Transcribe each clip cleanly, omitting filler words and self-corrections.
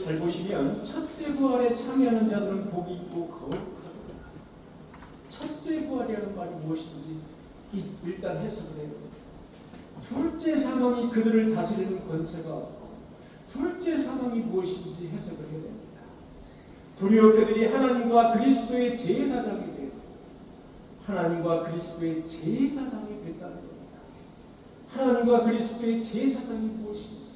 잘 보시면 첫째 부활에 참여하는 자들은 복이 있고 거룩하도다. 첫째 부활이라는 말이 무엇인지 일단 해석을 해야 됩니다. 둘째 사망이 그들을 다스리는 권세가 없고 둘째 사망이 무엇인지 해석을 해야 됩니다. 도리어 그들이 하나님과 그리스도의 제사장이 되고 하나님과 그리스도의 제사장이 됐다는 겁니다. 하나님과 그리스도의 제사장이 무엇인지,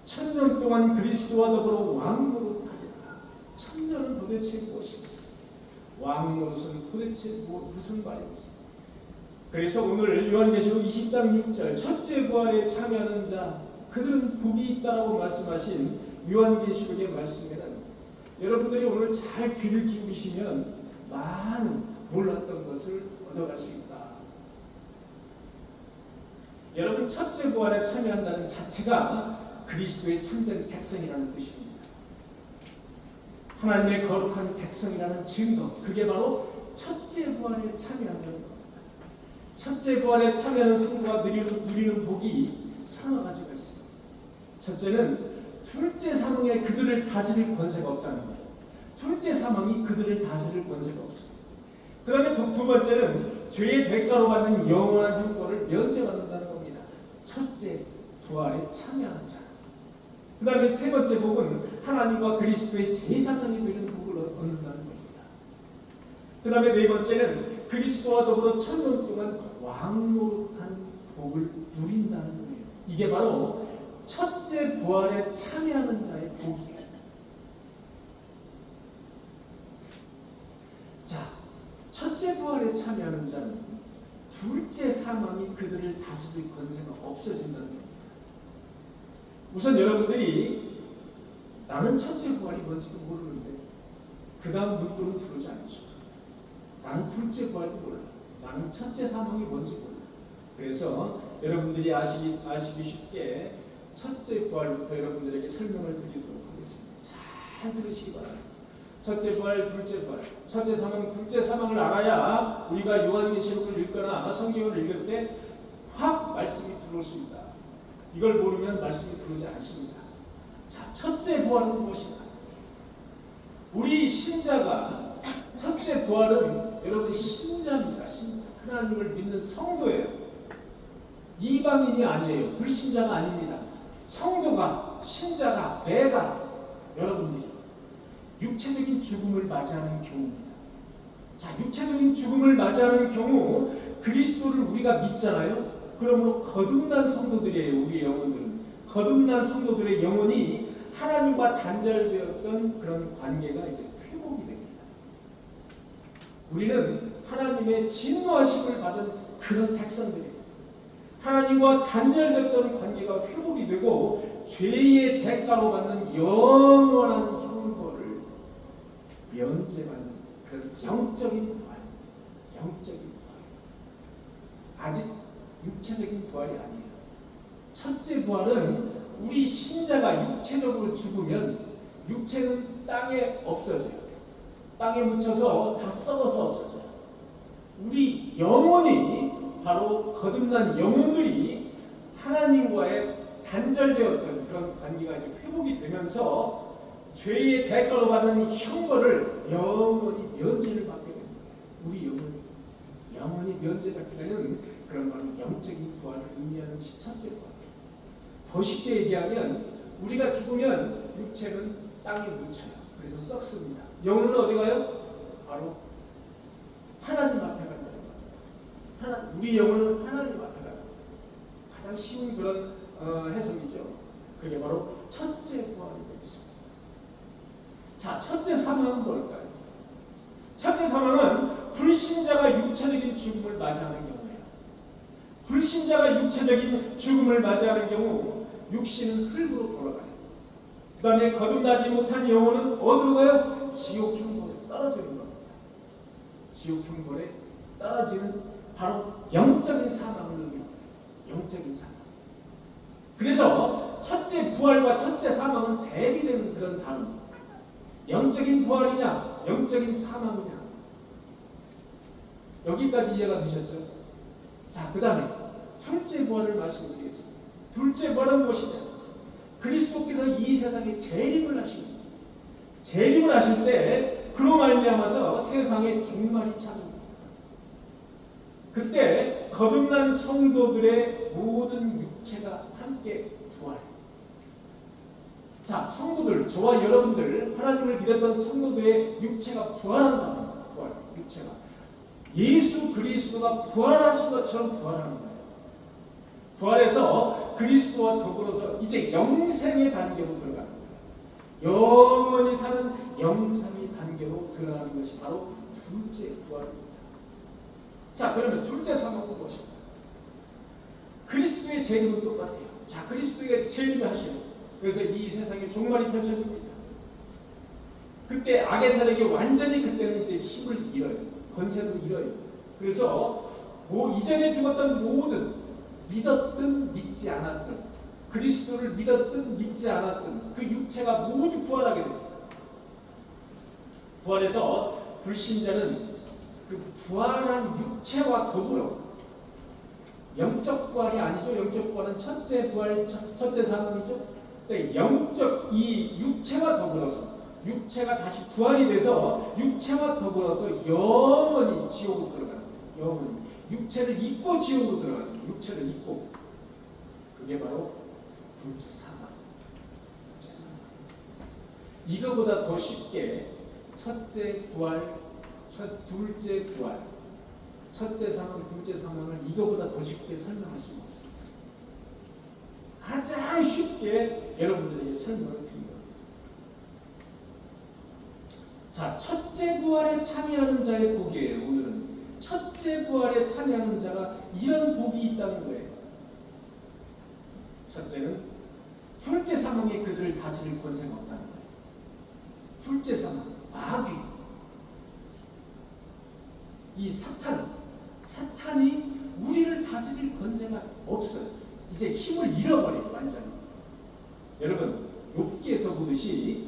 1000년 동안 그리스도와 더불어 왕노릇하리라. 1000년은 도대체 무엇인지, 왕노릇은 도대체 무슨 말인지. 그래서 오늘 요한계시록 20장 6절 첫째 부활에 참여하는 자 그들은 복이 있다라고 말씀하신 요한계시록의 말씀에는 여러분들이 오늘 잘 귀를 기울이시면 많은 몰랐던 것을 얻어갈 수 있다. 여러분, 첫째 부활에 참여한다는 자체가 그리스도의 참된 백성이라는 뜻입니다. 하나님의 거룩한 백성이라는 증거, 그게 바로 첫째 부활에 참여한다는 겁니다. 첫째 부활에 참여하는 성도가 누리는 복이 서너 가지가 있습니다. 첫째는 둘째 사망에 그들을 다스릴 권세가 없다는 거예요. 둘째 사망이 그들을 다스릴 권세가 없습니다. 그 다음에 두 번째는 죄의 대가로 받는 영원한 형벌을 면제받는다는 겁니다. 첫째 부활에 참여하는 자. 그 다음에 세 번째 복은 하나님과 그리스도의 제사장이 되는 복을 얻는다는 겁니다. 그 다음에 네 번째는 그리스도와 더불어 1000년 동안 왕노릇하는 복을 누린다는 거예요. 이게 바로 첫째 부활에 참여하는 자의 복이에요. 자, 첫째 부활에 참여하는 자는 둘째 사망이 그들을 다스릴 권세가 없어진다는 겁니다. 우선 여러분들이 나는 첫째 부활이 뭔지도 모르는데 그 다음 문구는 들어오지 않죠. 나는 둘째 부활도 몰라. 나는 첫째 사망이 뭔지 몰라. 그래서 여러분들이 아시기 쉽게 첫째 부활부터 여러분들에게 설명을 드리도록 하겠습니다. 잘 들으시기 바랍니다. 첫째 부활, 둘째 부활, 첫째 사망, 둘째 사망을 알아야 우리가 요한계시록을 읽거나 성경을 읽을 때 확 말씀이 들어올 수 있다. 이걸 모르면 말씀이 들어오지 않습니다. 자, 첫째 부활은 무엇인가? 우리 신자가 첫째 부활은 여러분 신자입니다. 신자. 하나님을 믿는 성도예요. 이방인이 아니에요. 불신자가 아닙니다. 성도가, 신자가, 내가, 여러분들이 육체적인 죽음을 맞이하는 경우입니다. 자, 육체적인 죽음을 맞이하는 경우 그리스도를 우리가 믿잖아요. 그러므로 거듭난 성도들이에요. 우리의 영혼들은 거듭난 성도들의 영혼이 하나님과 단절되었던 그런 관계가 이제 회복이 됩니다. 우리는 하나님의 진노하심을 받은 그런 백성들이에요. 하나님과 단절됐던 관계가 회복이 되고 죄의 대가로 받는 영원한 형벌을 면제받는 그런 영적인 부활, 영적인 부활. 아직 육체적인 부활이 아니에요. 첫째 부활은 우리 신자가 육체적으로 죽으면 육체는 땅에 없어져요. 땅에 묻혀서 다 썩어서 없어져요. 우리 영혼이 바로 거듭난 영혼들이 하나님과의 단절되었던 그런 관계가 이제 회복이 되면서 죄의 대가로 받는 형벌을 영원히 면제를 받게 됩니다. 우리 영원히 면제받게 되는 그런 바로 영적인 부활을 의미하는 첫째 부활. 더 쉽게 얘기하면 우리가 죽으면 육체는 땅에 묻혀요. 그래서 썩습니다. 영혼은 어디 가요? 바로 하나님 앞에 간다는 거예요. 우리 영혼은 하나님 앞에 가요. 가장 쉬운 그런 해석이죠. 그게 바로 첫째 부활이 되겠습니다. 자, 첫째 사망은 뭘까요? 첫째 사망은 불신자가 육체적인 죽음을 맞이하는 경우예요. 불신자가 육체적인 죽음을 맞이하는 경우 육신은 흙으로 돌아가요. 그 다음에 거듭나지 못한 영혼은 어디로 가요? 지옥 형벌에 떨어지는 겁니다. 지옥 형벌에 떨어지는 바로 영적인 사망을 의미합니다. 영적인 사망. 그래서 첫째 부활과 첫째 사망은 대비되는 그런 단어입니다. 영적인 부활이냐, 영적인 사망이냐. 여기까지 이해가 되셨죠? 자, 그 다음에 둘째 부활을 말씀드리겠습니다. 둘째 부활은 무엇이냐? 그리스도께서 이 세상에 재림을 하십니다. 재림을 하실 때 그로 말미암아서 세상에 종말이 찾아옵니다. 그때 거듭난 성도들의 모든 육체가 함께 부활해요. 자, 성도들, 저와 여러분들, 하나님을 믿었던 성도들의 육체가 부활한다. 부활, 육체가 예수 그리스도가 부활하신 것처럼 부활하는 거예요. 부활해서 그리스도와 더불어서 이제 영생의 단계로 들어가는 거예요. 영원히 사는 영생의 단계로 들어가는 것이 바로 둘째 부활입니다. 자, 그러면 둘째 사망은 무엇입니까? 그리스도의 재림은 똑같아요. 자, 그리스도의 재림을 하시고 그래서 이 세상에 종말이 펼쳐집니다. 그때 악의 세력이 완전히 그때는 이제 힘을 잃어요. 권세도 잃어요. 그래서 이전에 죽었던 모든 믿었든 믿지 않았든 그리스도를 믿었든 믿지 않았든 그 육체가 모두 부활하게 됩니다. 부활해서 불신자는 그 부활한 육체와 더불어 영적 부활이 아니죠. 영적 부활은 첫째 부활, 첫째 사망이죠. 영적 이 육체와 더불어서 육체가 다시 부활이 돼서 육체와 더불어서 영원히 지옥으로 들어가는 거예요. 영원히 육체를 잊고 지옥으로 들어가는 거예요. 육체를 잊고 그게 바로 둘째 사망. 이거보다 더 쉽게 첫째 부활, 둘째 부활, 첫째 사망, 둘째 사망을 이거보다 더 쉽게 설명할 수가 없습니다. 가장 쉽게 여러분들에게 설명을 드립니다. 자, 첫째 부활에 참여하는 자의 복이에요. 오늘은 첫째 부활에 참여하는 자가 이런 복이 있다는 거예요. 첫째는 둘째 사망에 그들을 다스릴 권세가 없다는 거예요. 둘째 사망, 마귀, 이 사탄이 우리를 다스릴 권세가 없어요. 이제 힘을 잃어버려요. 완전히. 여러분 욥기에서 보듯이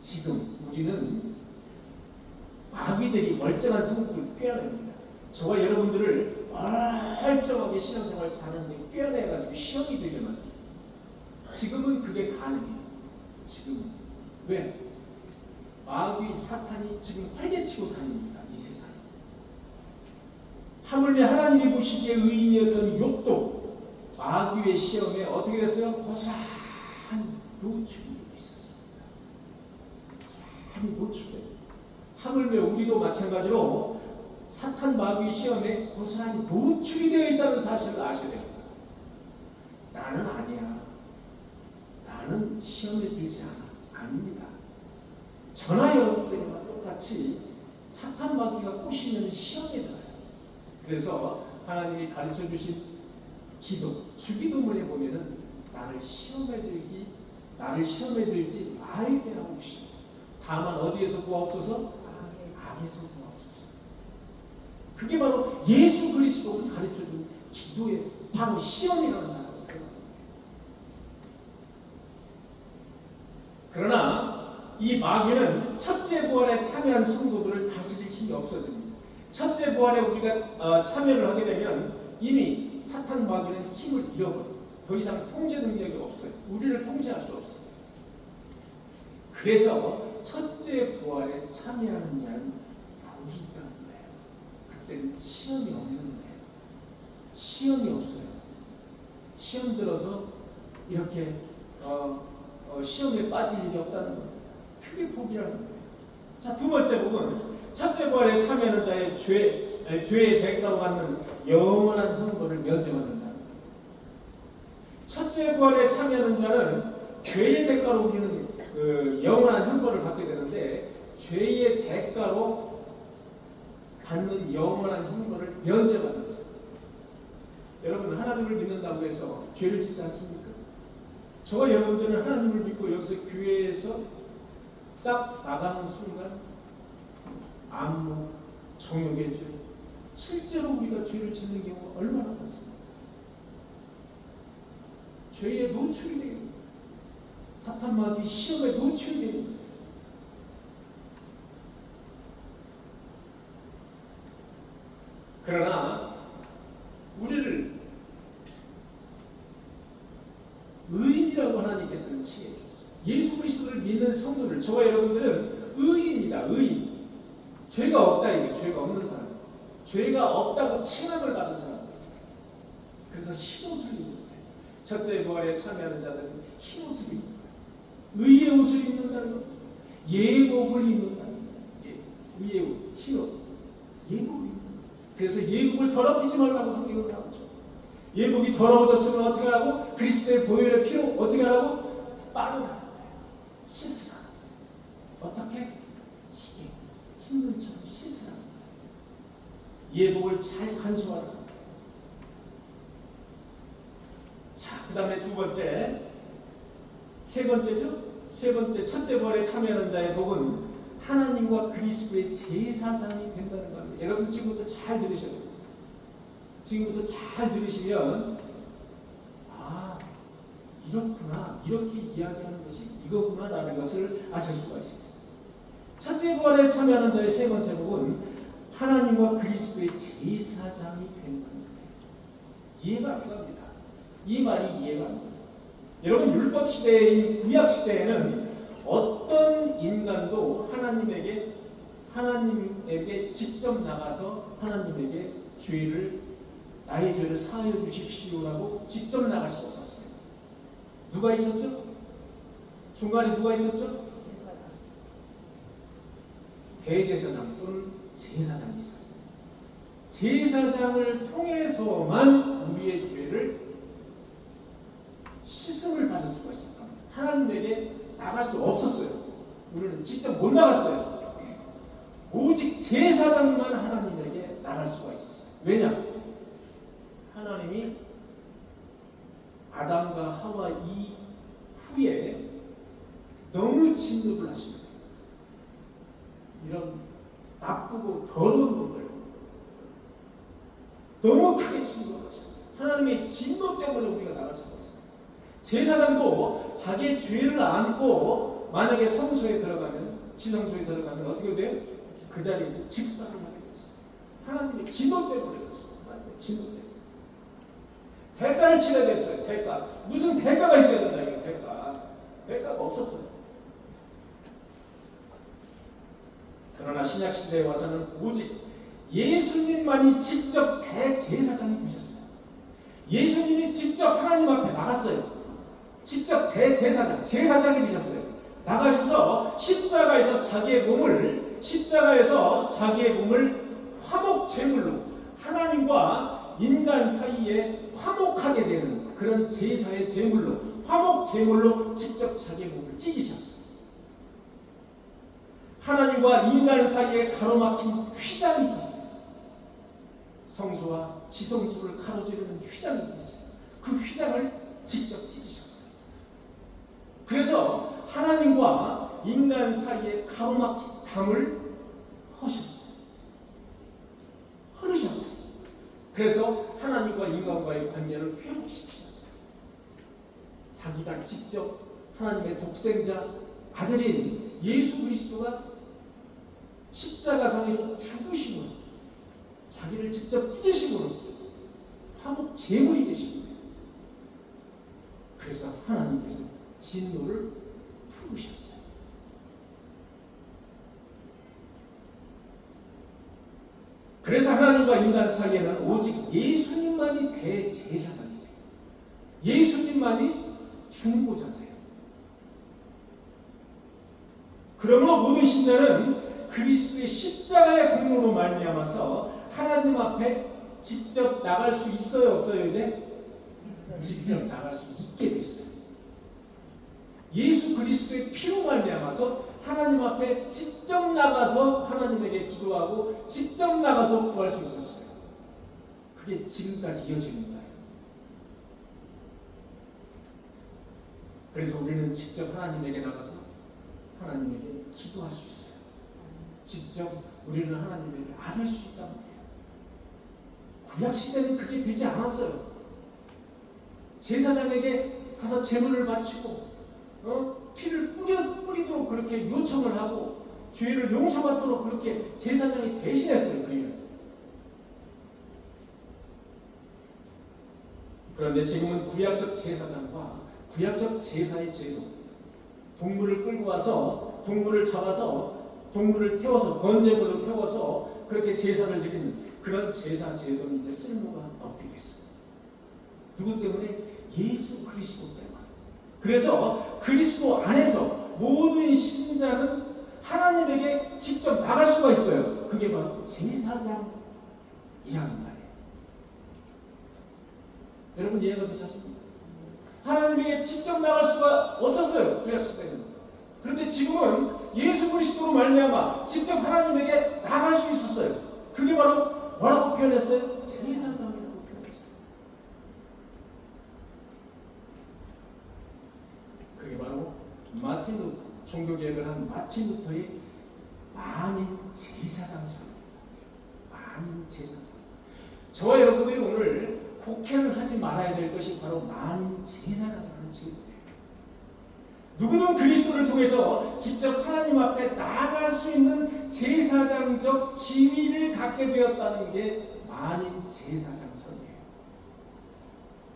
지금 우리는 마귀들이 멀쩡한 성도를 꿰어냅니다. 저와 여러분들을 멀쩡하게 신앙생활 잘하는데 꿰어내가지고 시험이 되게 만들어요. 지금은 그게 가능해요. 지금은. 왜? 마귀 사탄이 지금 활개치고 다닙니다. 이 세상에. 하물며 하나님이 보시기에 의인이었던 욥도 마귀의 시험에 어떻게 됐어요? 고스란히 노출이 되고 있었습니다. 고스란히 노출돼요. 하물며 우리도 마찬가지로 사탄 마귀의 시험에 고스란히 노출이 되어 있다는 사실을 아셔야 됩니다. 나는 아니야. 나는 시험에 들지 않습니다. 저나 여러분들과 똑같이 사탄 마귀가 꼬시면 시험에 들어요. 그래서 하나님이 가르쳐 주신 기도, 주기도문에 보면은 나를 시험에 들지 말게 하옵시고 다만 어디에서 구하옵소서? 악에서 구하옵소서. 그게 바로 예수 그리스도가 가르쳐 준 기도의 바로 시험이라는 거예요. 그러나 이 마귀는 첫째 부활에 참여한 성도들을 다스릴 힘이 없어집니다. 첫째 부활에 우리가 참여를 하게 되면 이미 사탄 마귀는 힘을 잃어버려요. 더 이상 통제 능력이 없어요. 우리를 통제할 수 없어요. 그래서 첫째 부활에 참여하는 자는 복이 있다는 거예요. 그때는 시험이 없는 거예요. 시험이 없어요. 시험 들어서 이렇게 시험에 빠질 일이 없다는 거예요. 그게 복이라는 거예요. 자, 두 번째 복은 첫째 부활에 참여하는 자의 죄의 대가로 받는 영원한 형벌을 면제받는다. 첫째 부활에 참여하는 자는 죄의 대가로 우리는 영원한 형벌을 받게 되는데 죄의 대가로 받는 영원한 형벌을 면제받는다. 여러분 하나님을 믿는다고 해서 죄를 짓지 않습니까? 저와 여러분들은 하나님을 믿고 여기서 교회에서 딱 나가는 순간 안목, 정욕의 죄, 실제로 우리가 죄를 짓는 경우가 얼마나 많습니까? 죄에 노출이 됩니다. 사탄 마귀 시험에 노출이 됩니다. 그러나 우리를 의인이라고 하나님께서는 칭해 주셨어요. 예수 그리스도를 믿는 성도들, 저와 여러분들은 의인이다. 의인. 죄가 없다. 이게 죄가 없는 사람. 죄가 없다고 칭함을 받은 사람. 그래서 흰옷을 입는 거예요. 첫째 부활에 참여하는 자들은 흰옷을 입는 거예요. 의의 옷을 입는다는 것, 예복을 입는다는 거예요. 의의 옷, 흰옷, 예복을 입는 거예요. 그래서 예복을 더럽히지 말라고 성경은 나오죠. 예복이 더러워졌으면 어떻게 하라고? 그리스도의 보혈의 피로 어떻게 하라고? 빨으라는 거예요. 씻으라. 어떻게? 시계, 흰눈처럼 씻으라. 예복을 잘 간수하라. 자, 그 다음에 두 번째, 세 번째죠? 세 번째, 첫째 부활에 참여하는 자의 복은 하나님과 그리스도의 제사장이 된다는 겁니다. 여러분 지금부터 잘 들으셔야 돼요. 지금부터 잘 들으시면 아, 이렇구나, 이렇게 이야기하는 것이 이거구나 라는 것을 아실 수가 있어요. 첫째 부활에 참여하는 자의 세 번째 복은 하나님과 그리스도의 제사장이 된다는 거예요. 이해가 안 갑니다. 이 말이 이해가 안 됩니다. 여러분 율법 시대인 구약 시대에는 어떤 인간도 하나님에게 직접 나가서 하나님에게 나의 죄를 사하여 주십시오라고 직접 나갈 수 없었어요. 누가 있었죠? 중간에 누가 있었죠? 대제사장 또는 제사장이 있었어요. 제사장을 통해서만 우리의 죄를 씻음을 받을 수가 있었다. 하나님에게 나갈 수 없었어요. 우리는 직접 못 나갔어요. 오직 제사장만 하나님에게 나갈 수가 있었어요. 왜냐? 하나님이 아담과 하와 이후에 너무 진노를 하십니다. 이런 나쁘고 더러운 분들 너무 크게 진노를 하셨어요. 하나님의 진노 때문에 우리가 나갈 수가 없어요. 제사장도 자기의 죄를 안고 만약에 성소에 들어가면, 지성소에 들어가면 어떻게 돼요? 그 자리에서 직사를 하게 됐어요. 하나님의 진노 때문에 그랬어요. 하나님의 진노 때문에. 대가를 치러야 됐어요. 대가. 무슨 대가가 있어야 된다. 이거 대가. 대가가 없었어요. 그러나 신약시대에 와서는 오직 예수님만이 직접 대제사장이 되셨어요. 예수님이 직접 하나님 앞에 나갔어요. 직접 대제사장, 제사장이 되셨어요. 나가셔서 십자가에서 자기의 몸을 화목 제물로 하나님과 인간 사이에 화목하게 되는 그런 제사의 제물로, 화목 제물로 직접 자기의 몸을 찢으셨어요. 하나님과 인간 사이에 가로막힌 휘장이 있었어요. 성소와 지성소를 가로지르는 휘장이 있었어요. 그 휘장을 직접 찢으셨어요. 그래서 하나님과 인간 사이에 가로막힌 담을 허셨어요. 흐르셨어요. 그래서 하나님과 인간과의 관계를 회복시키셨어요. 자기가 직접 하나님의 독생자 아들인 예수 그리스도가 십자가상에서 죽으심으로, 자기를 직접 찢으심으로 화목 제물이 되신 거예요. 그래서 하나님께서 진노를 풀으셨어요. 그래서 하나님과 인간 사이에는 오직 예수님만이 대제사장이세요. 예수님만이 중보자세요. 그러므로 모든 신자는 그리스도의 십자가의 공로로 말미암아서 하나님 앞에 직접 나갈 수 있어요, 없어요? 이제 직접 나갈 수 있게 됐어요. 예수 그리스도의 피로 말미암아서 하나님 앞에 직접 나가서 하나님에게 기도하고 직접 나가서 구할 수 있었어요. 그게 지금까지 이어지는 거예요. 그래서 우리는 직접 하나님에게 나가서 하나님에게 기도할 수 있어요. 직접 우리는 하나님에게 아뢰 수 있단 말이에요. 구약 시대는 그게 되지 않았어요. 제사장에게 가서 제물을 바치고 피를 뿌리도록 그렇게 요청을 하고 죄를 용서받도록 그렇게 제사장이 대신했어요. 그 일을. 그런데 지금은 구약적 제사장과 구약적 제사의 제도, 동물을 끌고 와서 동물을 잡아서 동물을 태워서 번제물로 태워서 그렇게 제사를 드리는 그런 제사 제도는 이제 쓸모가 없게 됐습니다. 누구 때문에? 예수 그리스도 때문에. 그래서 그리스도 안에서 모든 신자는 하나님에게 직접 나갈 수가 있어요. 그게 바로 제사장이라는 말이에요. 여러분 이해가 되셨습니까? 하나님에게 직접 나갈 수가 없었어요. 구약시대는. 그런데 지금은 예수 그리스도로 말미암아 직접 하나님에게 나갈 수 있었어요. 그게 바로 뭐라고 표현했어요? 제사장이라고 표현했어요. 그게 바로 마틴 루터, 종교개혁을 한 마틴 루터의 만인 제사장입니다. 만인 제사장. 저와 여러분들이 오늘 곡해를 하지 말아야 될 것이 바로 만인 제사장이라는 제도예요. 누구는 그리스도를 통해서 직접 하나님 앞에 나아갈 수 있는 제사장적 지위를 갖게 되었다는 게 만인 제사장설이에요.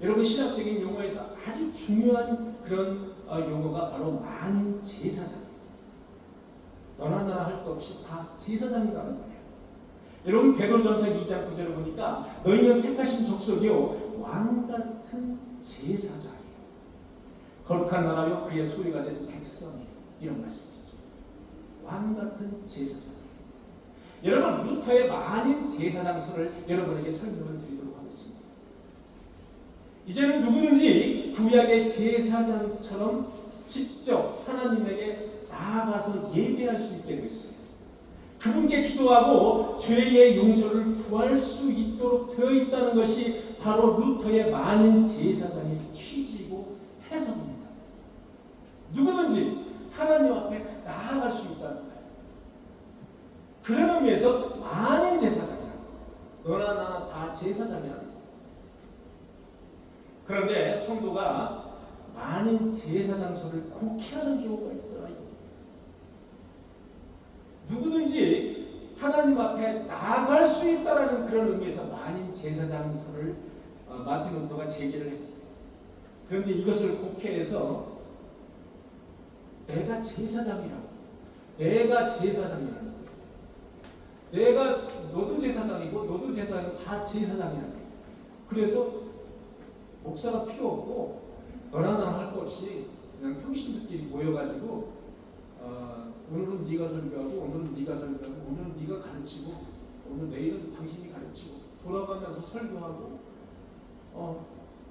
여러분 신학적인 용어에서 아주 중요한 그런 용어가 바로 만인 제사장. 너나 나나 할 것 없이 다 제사장이라는 거예요. 여러분 베드로전서 2장 9절을 보니까 너희는 택하신 족속이요 왕같은 제사장이요 거룩한 나라요 그의 소유가 된 백성이요 이런 말씀이죠. 왕같은 제사장이요. 여러분 루터의 만인 제사장설을 여러분에게 설명을 드리도록 하겠습니다. 이제는 누구든지 구약의 제사장처럼 직접 하나님에게 나아가서 예배할 수 있게 됐어요. 그분께 기도하고 죄의 용서를 구할 수 있도록 되어 있다는 것이 바로 루터의 만인 제사장의 취지이고 해석입니다. 누구든지 하나님 앞에 나아갈 수 있다는 거예요. 그런 의미에서 만인 제사장이라고. 너나 나나 다 제사장이라는 거예요. 그런데 성도가 만인 제사장설을 곡해하는 경우가 있더라고요. 누구든지 하나님 앞에 나아갈 수 있다라는 그런 의미에서 만인 제사장설을 마틴 루터가 제기를 했어요. 그런데 이것을 곡해해서 내가 제사장이라고, 내가 제사장이라고, 내가 너도 제사장이고 너도 제사장이고 다 제사장이라고. 그래서 목사가 필요 없고 너나 나나 할 것 없이 그냥 평신도끼리 모여가지고 오늘은 네가 설교하고 오늘은 네가 설교하고 오늘은 네가 가르치고 오늘 내일은 당신이 가르치고 돌아가면서 설교하고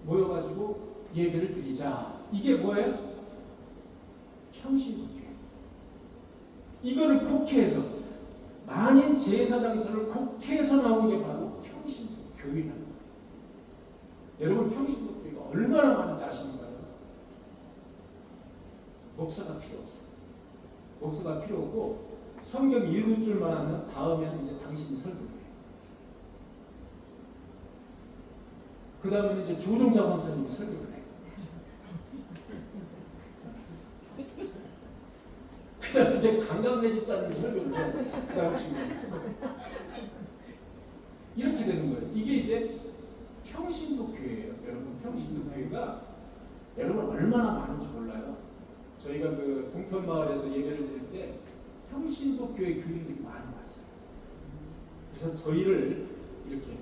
모여가지고 예배를 드리자. 이게 뭐예요? 평신도교회. 이거를 곡해해서 만인 제사장설을 곡해해서 나온 게 바로 평신도교회라는 거예요. 여러분 평신도교회가 얼마나 많은지 아십니까? 목사가 필요 없어요. 목사가 필요 없고 성경 읽을 줄만 하면 다음에는 이제 당신이 설교해요. 그 다음에는 이제 조종자 권사님이 설교를 해요. 그 다음에 이제 강강래 집사님이 설교를 해요. 그 다음에 이렇게 되는 거예요. 이게 이제 평신도 교회예요. 여러분 평신도 교회가 여러분 얼마나 많은지 몰라요. 저희가 그 동편마을에서 예배를 드릴 때 평신도 교회 교인들이 많이 왔어요. 그래서 저희를 이렇게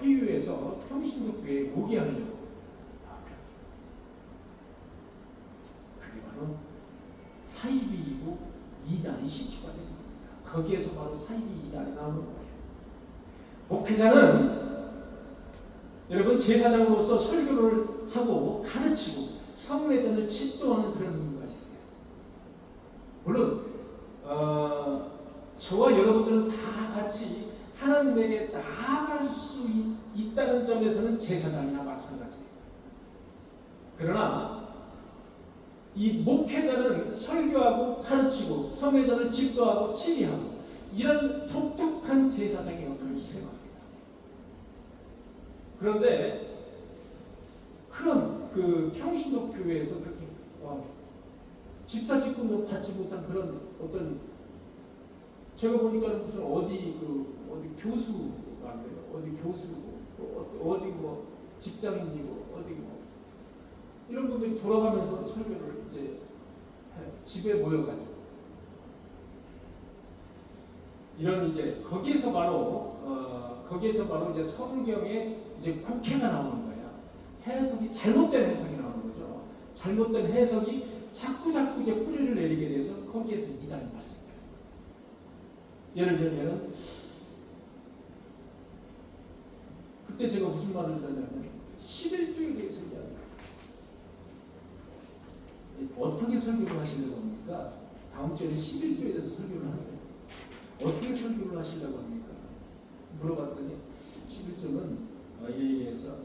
회유해서 평신도 교회에 오게 하려고. 그게 바로 사이비이고 이단이 시초가 된 겁니다. 거기에서 바로 사이비 이단이 나오는 거예요. 목회자는 여러분 제사장으로서 설교를 하고 가르치고 성례전을 집도하는 그런 의미가 있어요. 물론 저와 여러분들은 다 같이 하나님에게 나아갈 수 있다는 점에서는 제사장이나 마찬가지예요. 그러나 이 목회자는 설교하고 가르치고 성례전을 집도하고 치리하고 이런 독특한 제사장의 역할을 수행합니다. 그런데 그런 그 평신도 교회에서 그렇게 집사 직분도 받지 못한 그런 어떤 제가 보니까는 무슨 어디 교수가 안 돼요. 어디 교수고 어디 뭐 직장인이고 어디 뭐 이런 분들이 돌아가면서 설교를 이제 집에 모여가지고 이런 이제 거기에서 바로 이제 성경에 이제 국회가 나오는 거예요. 해석이 잘못된 해석이 나오는 거죠. 잘못된 해석이 자꾸 이제 뿌리를 내리게 돼서 거기에서 이단이 발생해요. 예를 들면 그때 제가 무슨 말을 들었냐면 11조에 대해서 이야기해요. 어떻게 설교를 하시려고 합니까? 다음 주에는 11조에 대해서 설교를 하세요. 어떻게 설교를 하시려고 합니까? 물어봤더니 11조는 이래서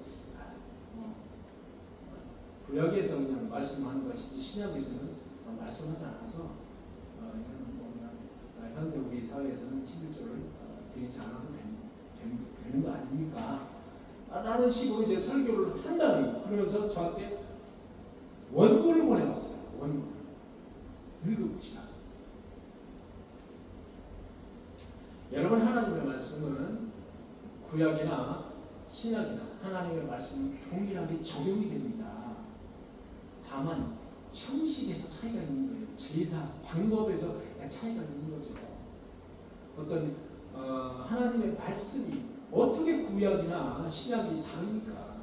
구약에서 그냥 말씀하는 것이지 신약에서는 말씀하지 않아서 현대 우리 사회에서는 11조를 드리지 않아도 되는 거 아닙니까? 라는 식으로 이제 설교를 한다는 거예요. 그러면서 저한테 원고를 보내봤어요. 원고. 읽어보시라. 여러분, 하나님의 말씀은 구약이나 신약이나 하나님의 말씀은 동일하게 적용이 됩니다. 다만 형식에서 차이가 있는 거예요. 제사, 방법에서 차이가 있는 거죠. 어떤 하나님의 말씀이 어떻게 구약이나 신약이 다릅니까?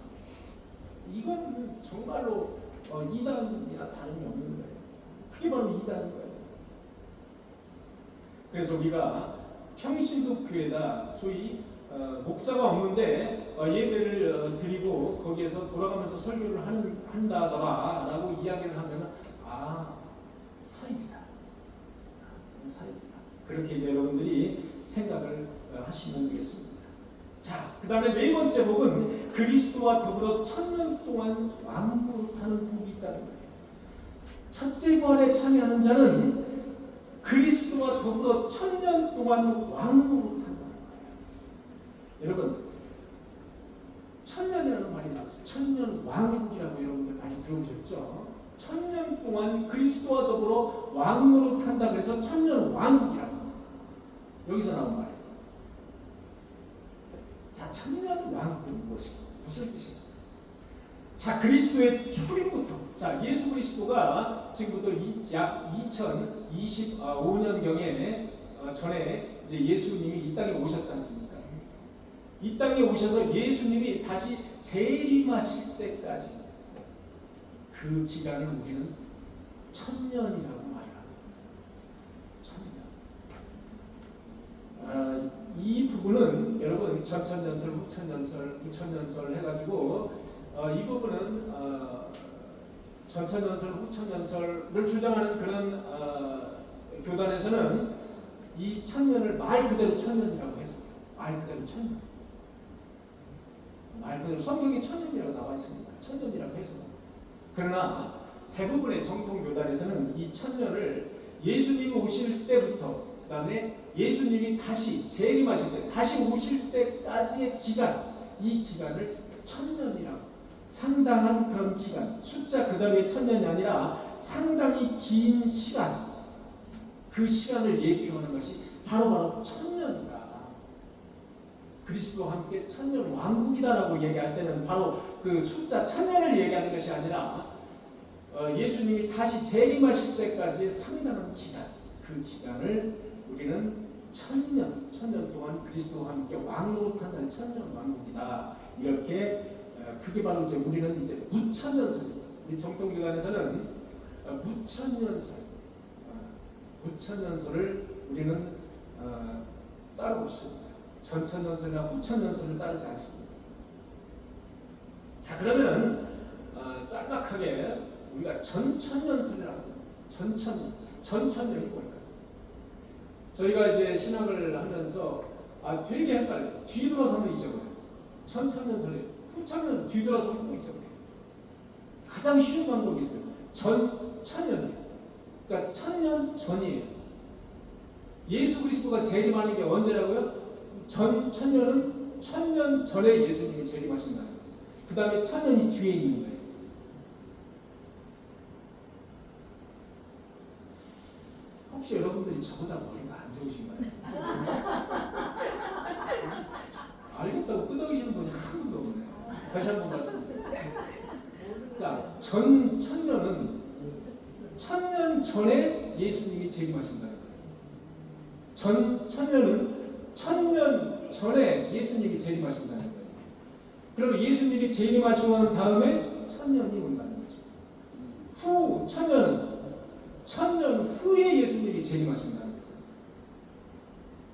이건 정말로 이단이나 다름이 없는 거예요. 그게 바로 이단인 거예요. 그래서 우리가 평신도교회다 소위 목사가 없는데 예배를 드리고 거기에서 돌아가면서 설교를 한다더라라고 이야기를 하면 사입니다. 사입니다. 그렇게 이제 여러분들이 생각을 하시면 되겠습니다. 자, 그 다음에 네 번째 복은 그리스도와 더불어 1000년 동안 왕노릇하는 복이 있다는 거예요. 첫째 부활에 참여하는 자는 그리스도와 더불어 1000년 동안 왕노릇한다는 거예요. 여러분, 1000년이라는 말이 나왔어요. 1000년 왕국이라고 여러분들 많이 들어보셨죠? 1000년 동안 그리스도와 더불어 왕노릇한다 그래서 1000년 왕국이라고 여기서 나온 말이에요. 자, 1000년 왕국은 무엇인가? 무슨 뜻인가? 자, 그리스도의 초림부터, 자, 예수 그리스도가 지금부터 약 2025년경에 전에 이제 예수님이 이 땅에 오셨지 않습니까? 이 땅에 오셔서 예수님이 다시 재림하실 때까지 그 기간을 우리는 1000년이라고 말합니다. 1000년. 이 부분은 여러분 전천년설, 후천년설 해가지고 이 부분은 전천년설, 후천년설을 주장하는 그런 교단에서는 이 1000년을 말 그대로 1000년이라고 했어요. 말 그대로 1000년. 말 그대로 성경에 1000년이라고 나와 있으니까 1000년이라고 했어요. 그러나 대부분의 정통 교단에서는 이 1000년을 예수님이 오실 때부터 그 다음에 예수님이 다시 재림하실 때, 다시 오실 때까지의 기간, 이 기간을 1000년이라고, 상당한 그런 기간, 숫자 그 다음에 1000년이 아니라 상당히 긴 시간, 그 시간을 예표하는 것이 바로 1000년이다. 그리스도와 함께 1000년 왕국이다라고 얘기할 때는 바로 그 숫자 1000년을 얘기하는 것이 아니라 예수님이 다시 재림하실 때까지의 상당한 기간, 그 기간을 우리는 1000년 동안 그리스도와 함께 왕노릇한다는 1000년 왕국이다. 이렇게 그게 바로 이제 우리는 이제 무천년설입니다. 우리 정통교단에서는 무천년설을 우리는 따르고 있습니다. 전천년설이나 후천년설을 따르지 않습니다. 자, 그러면 짤막하게 우리가 전천년설이라고 합니다. 전천년이 뭘까요? 저희가 이제 신학을 하면서 되게 헷갈려요. 뒤돌아서면 잊어버려요. 전천년설에 후천년 뒤돌아서면 또 잊어버려요. 가장 쉬운 방법이 있어요. 전천년이에요. 그러니까 1000년 전이에요. 예수 그리스도가 재림하는 게 언제라고요? 천년은 1000년 전에 예수님이 재림하신다는 거예요. 그 다음에 1000년이 뒤에 있는 거예요. 혹시 여러분들이 저보다 머리가 안 좋으신가요? 알겠다고 끄덕이시는 분이 한 분도 없네요. 다시 한번 말씀드립니다. 자, 천년은 천년 전에 예수님이 재림하신다는 거예요. 천년은 천년 전에 예수님이 재림하신다는 거예요. 그러면 예수님이 재림하신 다음에 천년이 온다는 거죠. 후 천년은 천년 후에 예수님이 재림하신다는 거예요.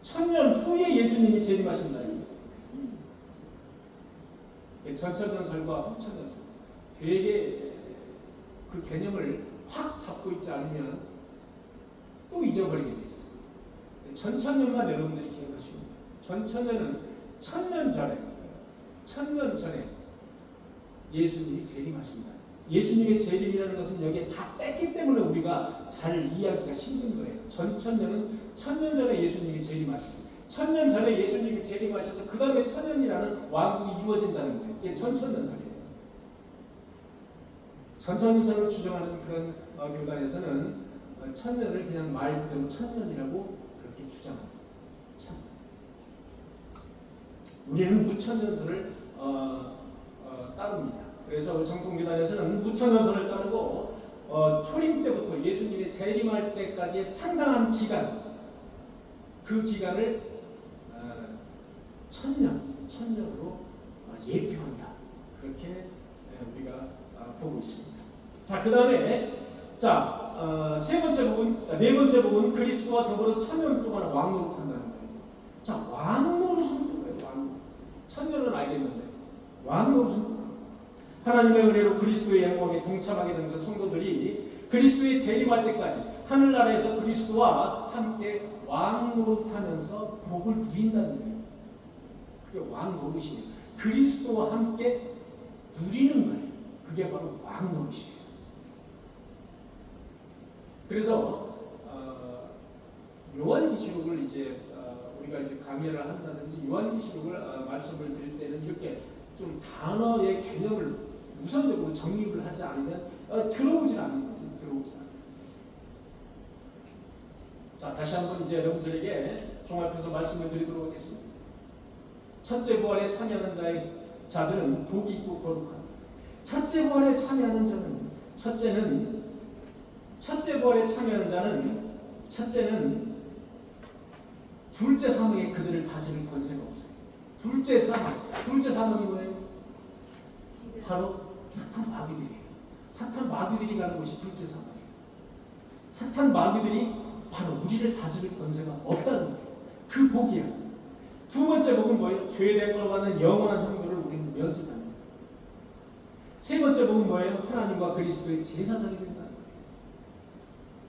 천년 후에 예수님이 재림하신다는 거예요. 전천년설과 후천년설 되게 그 개념을 확 잡고 있지 않으면 또 잊어버리게 돼 있어요. 전천년만 여러분들이 기억하시고, 전천년은 천년 전에 예수님이 재림하십니다. 예수님의 재림이라는 것은 여기에 다 뺐기 때문에 우리가 잘 이해하기가 힘든 거예요. 전천년은 천년 전에 예수님이 재림하시고, 천년 전에 예수님이 재림하셔서 그 다음에 천년이라는 왕국이 이루어진다는 거예요. 이게 전천년설이에요. 전천년설을 주장하는 그런 교단에서는 천년을 그냥 말 그대로 천년이라고 그렇게 주장합니다. 우리는 무천년설을 따릅니다. 그래서 정통교단에서는 무천년설을 따르고 초림 때부터 예수님의 재림할 때까지의 상당한 기간, 그 기간을 천년으로 예표한다. 그렇게 우리가 보고 있습니다. 자, 그 다음에 세 번째 부분, 네 번째 부분, 그리스도와 더불어 천년 동안 왕노릇한다는 거예요. 자, 왕노릇은 뭐예요? 왕노릇. 천년은 알겠는데 왕노릇은 뭐예요? 하나님의 은혜로 그리스도의 영광에 동참하게 된 그 성도들이 그리스도의 재림할 때까지 하늘나라에서 그리스도와 함께 왕노릇하면서 복을 누린다는 거예요. 그게 왕노릇이에요. 그리스도와 함께 누리는 거예요. 그게 바로 왕노릇이에요. 그래서 요한계시록을 이제 우리가 이제 강의를 한다든지 요한계시록을 말씀을 드릴 때는 이렇게 좀 단어의 개념을 우선적으로 정립을 하지 않으면 들어오질 않는 거죠. 들어오질 않는. 자, 다시 한번 이제 여러분들에게 종합해서 말씀을 드리도록 하겠습니다. 첫째 부활에 참여하는 자들은 복이 있고 거룩하다. 첫째 부활에 참여하는 자는 첫째 부활에 참여하는 자는 첫째는 둘째 사망에 그들을 다스릴 권세가 없어요. 둘째 사망이 뭐예요? 바로 사탄 마귀들이에요. 사탄 마귀들이 가는 것이 둘째 사망이에요. 사탄 마귀들이 바로 우리를 다스릴 권세가 없다는 거예요. 그 복이야. 두 번째 복은 뭐예요? 죄의 대가로 받는 영원한 형벌을 우리는 면제받는 거예요. 세 번째 복은 뭐예요? 하나님과 그리스도의 제사장이 된다는 거예요.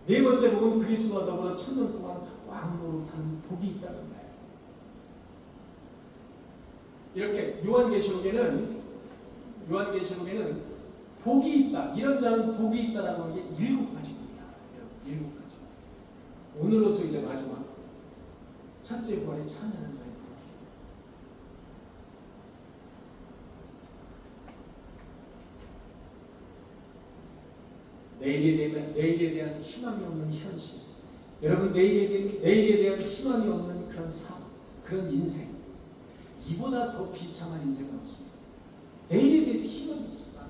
네 번째 복은 그리스도와 더불어 천년 동안 왕노릇하는 복이 있다는 거예요. 이렇게 요한계시록에는 복이 있다. 이런 자는 복이 있다라고 하는 게 7가지입니다. 7가지. 오늘로서 이제 마지막 첫째 부활에 참여하는 자입니다. 내일에 대한 희망이 없는 현실. 여러분, 내일에 대한 희망이 없는 그런 삶, 그런 인생. 이보다 더 비참한 인생은 없습니다. 내일에 대해서 희망이 없습니다.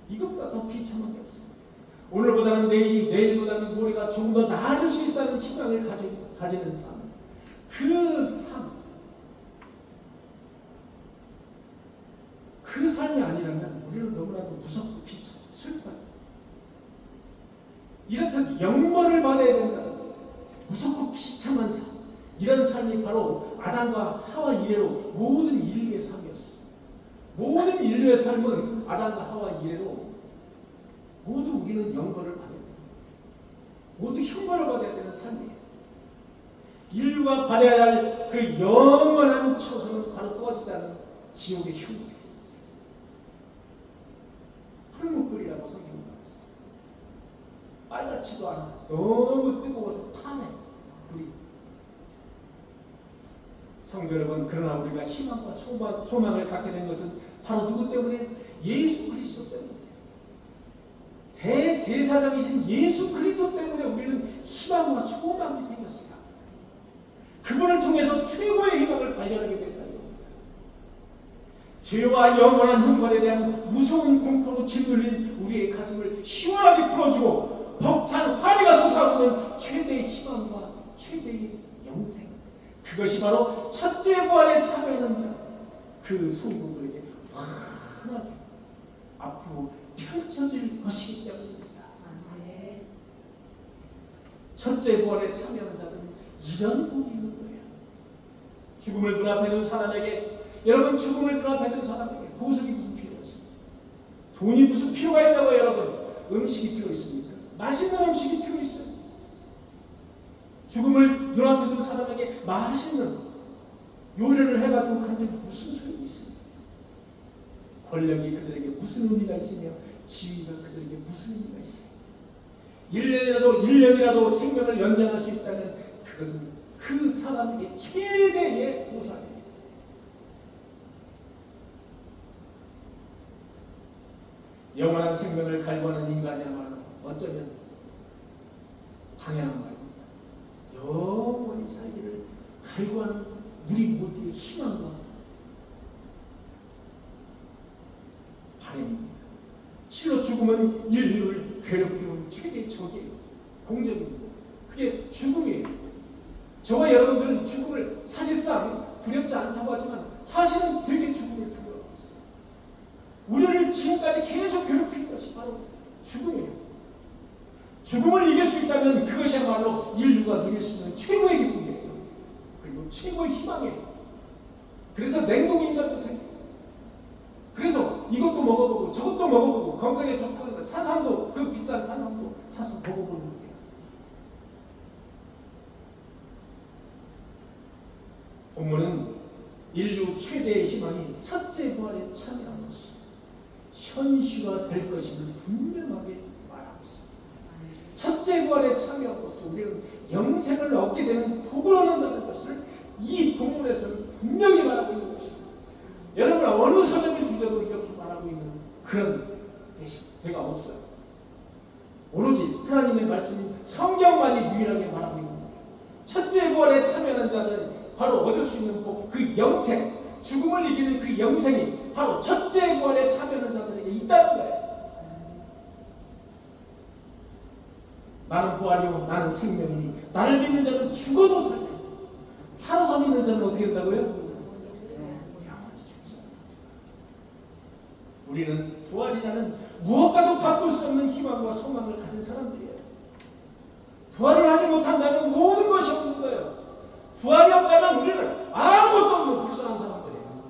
이것보다 더 비참한 게 없습니다. 오늘보다는 내일보다는 모레가 조금 더 나아질 수 있다는 희망을 가지는 삶. 그 삶이 아니라면 우리는 너무나도 무섭고 비참, 슬퍼요. 이렇듯 영벌을 받아야 된다는 무섭고 비참한 삶. 이런 삶이 바로 아담과 하와 이래로 모든 인류의 삶이었어요. 모든 인류의 삶은 아담과 하와 이래로 모두 우리는 영벌을 받아야 돼요. 모두 형벌을 받아야 되는 삶이에요. 인류가 받아야 할 그 영원한 처소는 바로 꺼지지 않는 지옥의 형벌이에요. 풀무불이라고 성경은 말했어요. 빨갛지도 않아. 너무 뜨거워서 타네. 불이. 성도 여러분, 그러나 우리가 희망과 소망을 갖게 된 것은 바로 누구 때문에? 예수 그리스도 때문에. 대제사장이신 예수 그리스도 때문에 우리는 희망과 소망이 생겼어요. 그분을 통해서 최고의 희망을 발견하게 됐다는 겁니다. 죄와 영원한 형벌에 대한 무서운 공포로 짓눌린 우리의 가슴을 시원하게 풀어주고 벅찬 환희가 솟아오르는 최대의 희망과 최대의 영생, 그것이 바로 첫째 부활에 참여하는 자, 그 성도들에게 환하게 앞으로 펼쳐질 것이기 때문입니다. 첫째 부활에 참여하는 자들은 이런 복이 있는 거예요. 죽음을 눈앞에 둔 사람에게, 여러분, 죽음을 눈앞에 둔 사람에게 보석이 무슨 필요가 있습니까? 돈이 무슨 필요가 있다고요, 여러분? 음식이 필요 있습니까? 맛있는 음식이 필요 있어요. 죽음을 눈앞에 둔 사람에게 맛있는 요리를 해가지고 간데 무슨 소용이 있습니까? 권력이 그들에게 무슨 의미가 있으며 지위가 그들에게 무슨 의미가 있어요? 1년이라도 생명을 연장할 수 있다면 그것은 그 사람에게 최대의 보상입니다. 영원한 생명을 갈구하는 인간이야말로 어쩌면 당연한 말입니다. 영원히 살기를 갈구하는 우리 모두의 희망과 바람입니다. 실로 죽음은 인류를 괴롭히는 최대의 적이에요. 공적입니다. 그게 죽음이에요. 저와 여러분들은 죽음을 사실상 두렵지 않다고 하지만 사실은 되게 죽음을 두려워하고 있어요. 우리를 지금까지 계속 괴롭힌 것이 바로 죽음이에요. 죽음을 이길 수 있다면 그것이야말로 인류가 누릴 수 있는 최고의 기쁨이에요. 그리고 최고의 희망이에요. 그래서 냉동인간도 생겨요. 그래서 이것도 먹어보고 저것도 먹어보고 건강에 좋다는 산삼도, 그 비싼 산삼도 사서 먹어보는 거예요. 본문은 인류 최대의 희망이 첫째 부활에 참여함으로써 현실화 될 것임을 분명하게 말하고 있습니다. 첫째 부활에 참여함으로써 우리는 영생을 얻게 되는 복을 얻는다는 것을 이 본문에서는 분명히 말하고 있는 것입니다. 여러분, 어느 서적을 뒤져도 이렇게 말하고 있는 그런 데가 없어요. 오로지 하나님의 말씀인 성경만이 유일하게 말하고 있는 거예요. 첫째 부활에 참여하는 자들은 바로 얻을 수 있는 복, 그 영생, 죽음을 이기는 그 영생이 바로 첫째 부활에 참여하는 자들에게 있다는 거예요. 나는 부활이요 나는 생명이니 나를 믿는 자는 죽어도 살리라. 살아서 믿는 자는 어떻게 된다고요? 우리는 부활이라는 무엇과도 바꿀 수 없는 희망과 소망을 가진 사람들이에요. 부활을 하지 못한다면 모든 것이 없는 거예요. 부활이 없다면 우리는 아무것도 없는 불쌍한 사람들이에요.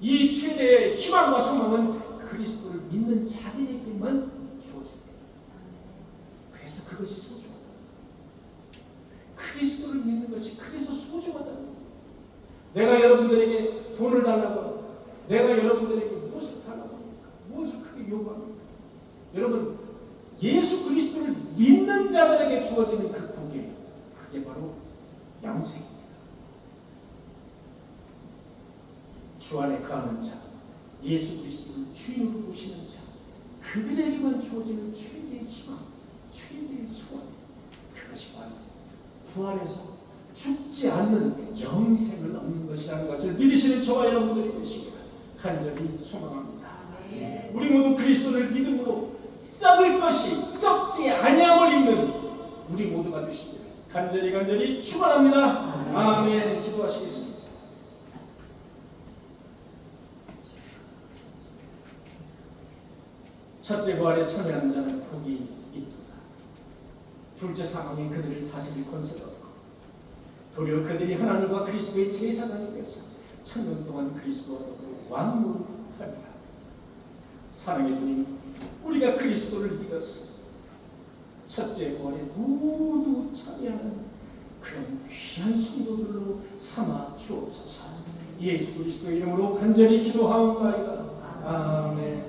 이 최대의 희망과 소망은 그리스도를 믿는 자들에게만 주어집니다. 그래서 그것이 소중하다. 그리스도를 믿는 것이 그래서 소중하다는 거예요. 내가 여러분들에게 돈을 달라고 합니다. 내가 여러분들에게 무엇을 달라고 합니까? 무엇을 크게 요구합니까? 여러분, 예수 그리스도를 믿는 자들에게 주어지는 그 복이에요. 그게 바로 영생입니다. 주 안에 거하는 자, 예수 그리스도를 주인으로 모시는 자, 그들에게만 주어지는 최대의 희망, 최대의 소원, 그것이 바로 부활해서 죽지 않는 영생을 얻는 것이라는 것을 믿으시는 저와 여러분들이 되시기를 간절히 소망합니다. 우리 모두 그리스도를 믿음으로 썩을 것이 썩지 아니함을 입는 우리 모두가 되시기를 간절히 축원합니다. 아멘. 기도하시겠습니다. 첫째 부활에 참여하는 자는 복이 있도다. 둘째 사망이 그들을 다스릴 권세가 없고 도리어 그들이 하나님과 그리스도의 제사장이 되어서 천년 동안 그리스도와 왕노릇하리라. 사랑의 주님, 우리가 그리스도를 믿어서 첫째 부활에 모두 참여하는 그런 귀한 성도들로 삼아 주옵소서. 예수 그리스도의 이름으로 간절히 기도하옵나이다. 아멘.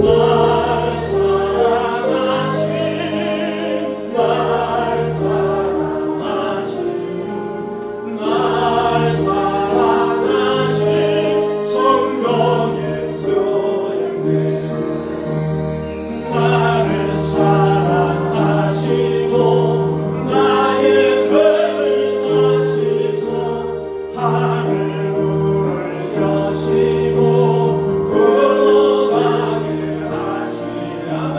날 사랑 하늘문을 여시고 들어가게 하시라네.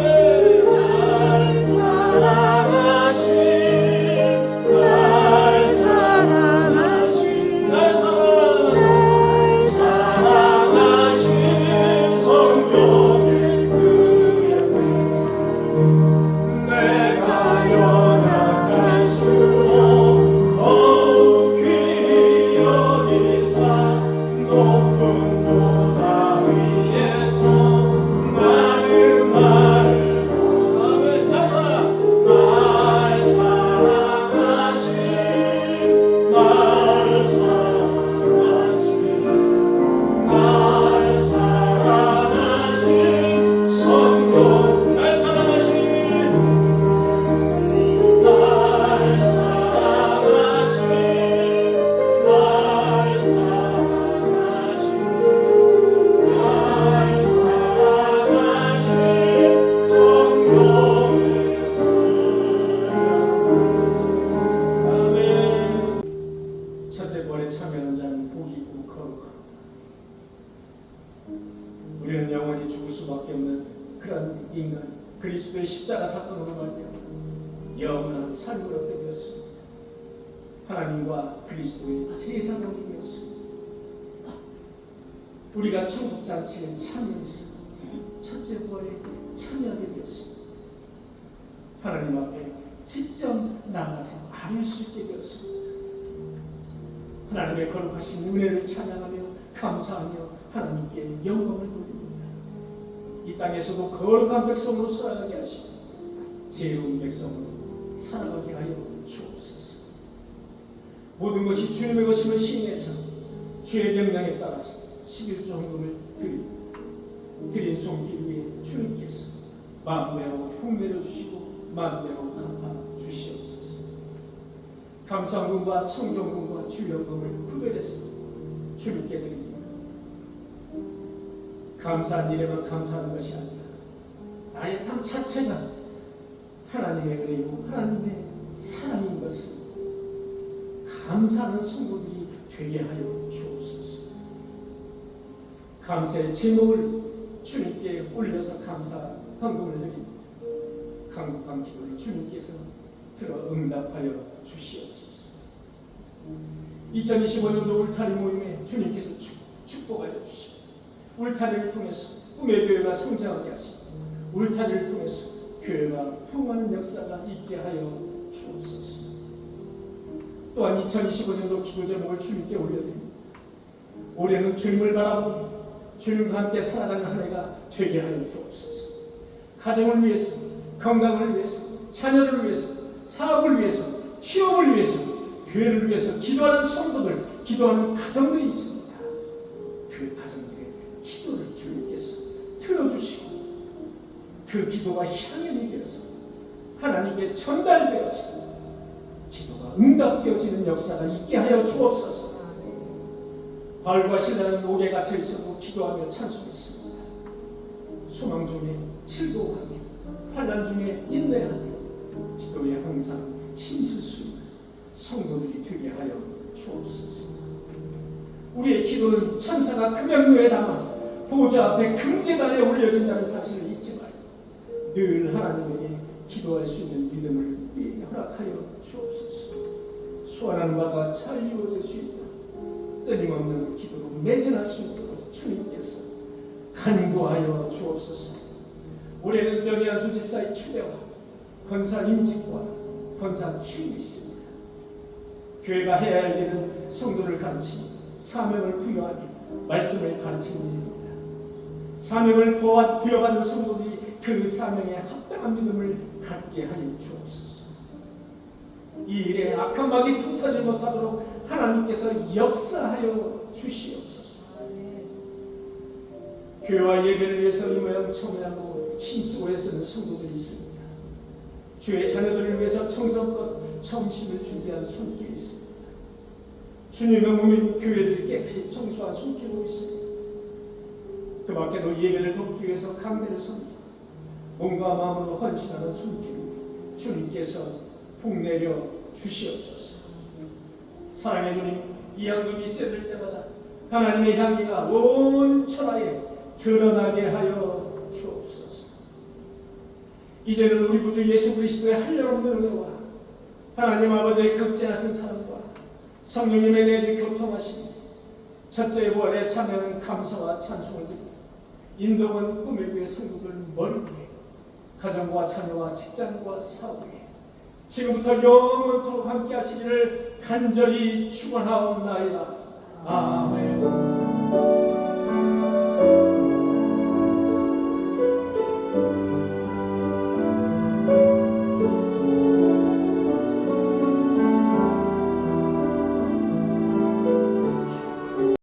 날 사랑하신 성령의 수련회 내가 연약할수록 더욱 귀히 여기사 높은 보다 위에서 많은 말을 하시네. 날 사랑하신 날 사랑하신 성령 날 사랑하신 첫째 벌에 참여하는 자는 복이 있고 거룩하고 우리는 영원히 죽을 수밖에 없는 그런 인간 그리스도의 십자가 사건으로 말미암아 영원한 삶을 얻게 되었습니다. 하나님과 그리스도의 제사장이 되었습니다. 우리가 천국 잔치에 참여해서 첫째 벌에 참여하게 되었습니다. 하나님 앞에 직접 나가서 아뢰 수 있게 되었습니다. 하나님의 거룩하신 은혜를 찬양하며 감사하며 하나님께 영광을 돌립니다. 이 땅에서도 거룩한 백성으로 살아가게 하시고 지혜로운 백성으로 살아가게 하여 주옵소서. 모든 것이 주님의 것임을 신뢰해서 주의 명령에 따라서 11조 헌금을 드린 손길 위에 주님께서 만배로 풍내려 주시고 만배로 갚아 주시옵소서. 감사금과 성경금과 주연금을 구별해서 주님께 드립니다. 감사한 일에만 감사하는 것이 아니라 나의 삶 자체가 하나님의 은혜이고 하나님의 사랑인 것을 감사하는 성도들이 되게 하여 주옵소서. 감사의 제목을 주님께 올려서 감사 헌금을 드립니다. 강국한 기도를 주님께서 들어 응답하여 주시옵소서. 2025년도 울타리 모임에 주님께서 축복하여 주시고 울타리를 통해서 꿈의 교회가 성장하게 하시고 울타리를 통해서 교회가 부흥하는 역사가 있게 하여 주옵소서. 또한 2025년도 기도 제목을 주님께 올려드립니다. 올해는 주님을 바라보며 주님과 함께 살아가는 한 해가 되게 하여 주옵소서. 가정을 위해서, 건강을 위해서, 자녀를 위해서, 사업을 위해서, 취업을 위해서, 교회를 위해서 기도하는 성도들, 기도하는 가정들이 있습니다. 그 가정들의 기도를 주님께서 들어주시고 그 기도가 향연이 되어서 하나님께 전달되어서 기도가 응답되어지는 역사가 있게 하여 주옵소서. 바울과 실라는 옥에 갇혀 있어도 기도하며 찬송했습니다. 소망 중에 즐거워하며 환난 중에 인내하며 기도에 항상 힘쓸 수 있는 성도들이 되게 하여 주옵소서. 우리의 기도는 천사가 금연로에 담아 보좌 앞에 금제단에 올려진다는 사실을 잊지 말고 늘 하나님에게 기도할 수 있는 믿음을 허락하여 주옵소서. 소원하는 바가 잘 이루어질 수 있도록 끊임없는 기도로 매진할 수 있도록 주님께서 간구하여 주옵소서. 올해는 명예한수 집사의 추대와 권사 임직과 권사 취임이 있습니다. 교회가 해야 할 일은 성도를 가르치고 사명을 부여하며 말씀을 가르치는 일입니다. 사명을 부여받는 성도들이 그 사명에 합당한 믿음을 갖게 하여 주옵소서. 이 일에 악한 막이 틈타지 못하도록 하나님께서 역사하여 주시옵소서. 교회와 예배를 위해서 이 모양 청하고 힘쓰고 애쓰는 성도들이 있습니다. 주의 자녀들을 위해서 청성껏 청심을 준비한 손길이 있습니다. 주님의 몸인 교회를 깨끗이 청소한 손길도 있습니다. 그 밖에도 예배를 돕기 위해서 강대를 섬기고 몸과 마음으로 헌신하는 손길을 주님께서 복내려 주시옵소서. 사랑의 주님, 이 헌금이 쎄질 때마다 하나님의 향기가 온 천하에 드러나게 하여 주옵소서. 이제는 우리 구주 예수 그리스도의 한량없는 은혜와 하나님 아버지의 극진하신 사랑과 성령님의 내주 교통하심, 첫째 부활에 참여하는 감사와 찬송을 드리고 인도원 꿈의 교회 성도들 머리에 가정과 자녀와 직장과 사업에 지금부터 영원토록 함께 하시기를 간절히 축원하옵나이다. 아멘.